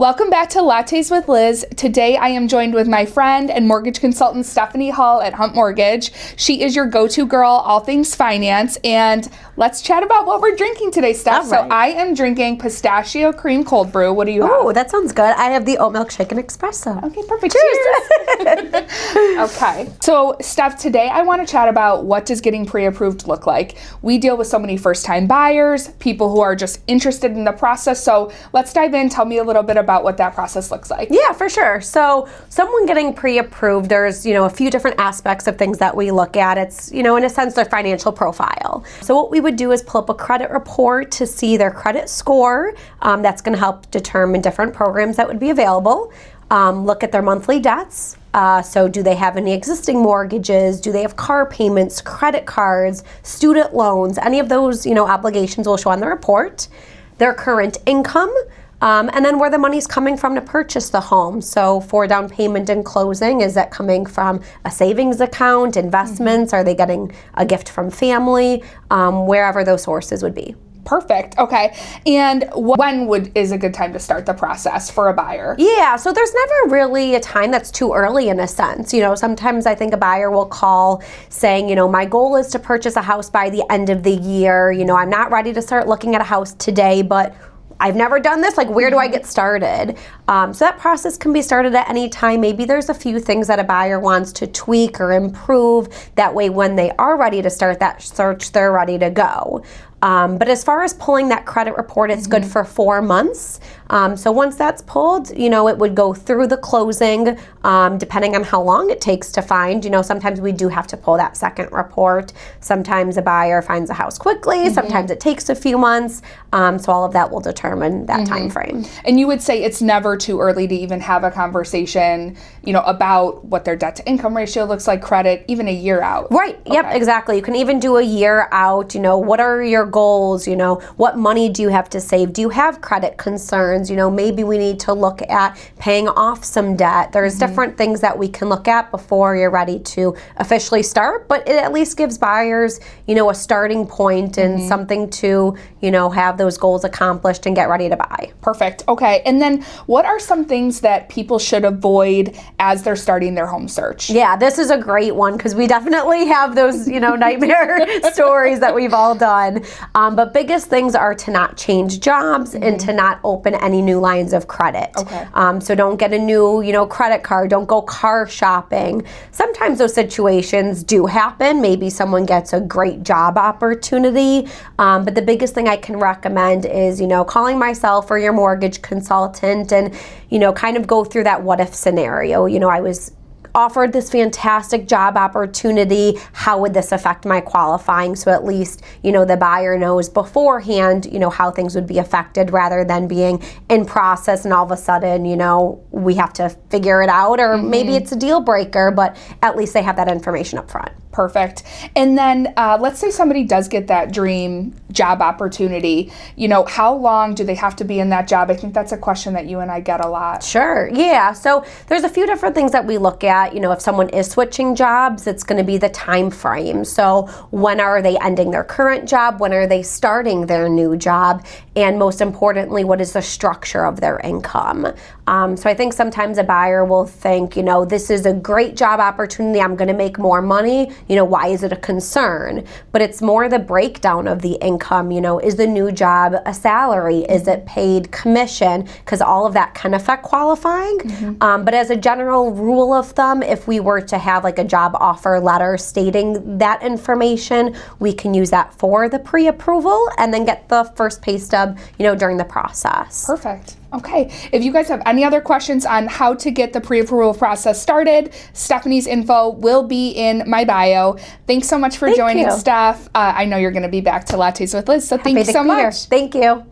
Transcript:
Welcome back to Lattes with Liz. Today I am joined with my friend and mortgage consultant Stephanie Hall at Hunt Mortgage. She is your go-to girl, all things finance, and let's chat about what we're drinking today, Steph. Right. So I am drinking pistachio cream cold brew. What do you have? Oh, that sounds good. I have the oat milk shaken espresso. Okay, perfect. Cheers. Okay. So, Steph, today I want to chat about what does getting pre-approved look like. We deal with so many first-time buyers, people who are just interested in the process. So let's dive in. Tell me a little bit about what that process looks like. Yeah, for sure. So someone getting pre-approved, there's, a few different aspects of things that we look at. It's, in a sense, their financial profile. So what we would do is pull up a credit report to see their credit score. That's going to help determine different programs that would be available. Look at their monthly debts. So do they have any existing mortgages? Do they have car payments, credit cards, student loans? Any of those, obligations will show on the report. Their current income, and then where the money's coming from to purchase the home. So for down payment and closing, is that coming from a savings account, investments? Are they getting a gift from family? Wherever those sources would be. Perfect. Okay. And when is a good time to start the process for a buyer? Yeah, so there's never really a time that's too early in a sense. Sometimes I think a buyer will call saying, my goal is to purchase a house by the end of the year. I'm not ready to start looking at a house today, but I've never done this. Like, where do I get started? So that process can be started at any time. Maybe there's a few things that a buyer wants to tweak or improve. That way, when they are ready to start that search, they're ready to go. But as far as pulling that credit report, it's good for 4 months. So once that's pulled, it would go through the closing, depending on how long it takes to find. Sometimes we do have to pull that second report. Sometimes a buyer finds a house quickly. Sometimes it takes a few months. So all of that will determine that time frame. And you would say it's never too early to even have a conversation, about what their debt to income ratio looks like, credit, even a year out. Right. Okay. Yep, exactly. You can even do a year out. What are your goals? What money do you have to save? Do you have credit concerns? Maybe we need to look at paying off some debt. There's different things that we can look at before you're ready to officially start, but it at least gives buyers, a starting point and something to, have those goals accomplished and get ready to buy. Perfect. Okay. And then what are some things that people should avoid as they're starting their home search? Yeah, this is a great one because we definitely have those, nightmare stories that we've all done. But biggest things are to not change jobs and to not open any new lines of credit. Okay. So don't get a new, credit card. Don't go car shopping. Sometimes those situations do happen. Maybe someone gets a great job opportunity. But the biggest thing I can recommend is, calling myself or your mortgage consultant and, kind of go through that what if scenario. I was offered this fantastic job opportunity. How would this affect my qualifying? So at least, the buyer knows beforehand, how things would be affected rather than being in process and all of a sudden, we have to figure it out or maybe it's a deal breaker, but at least they have that information up front. Perfect. And then let's say somebody does get that dream job opportunity. How long do they have to be in that job? I think that's a question that you and I get a lot. Sure. Yeah. So there's a few different things that we look at. If someone is switching jobs, it's going to be the time frame. So when are they ending their current job? When are they starting their new job? And most importantly, what is the structure of their income? So I think sometimes a buyer will think, this is a great job opportunity. I'm going to make more money. Why is it a concern? But it's more the breakdown of the income. Is the new job a salary? Is it paid commission? Because all of that can affect qualifying. But as a general rule of thumb, if we were to have like a job offer letter stating that information, we can use that for the pre-approval and then get the first pay stub, during the process. Perfect. Okay. If you guys have any other questions on how to get the pre-approval process started, Stephanie's info will be in my bio. Thanks so much for joining, Steph. I know you're going to be back to Lattes with Liz, so thanks so much. Thank you.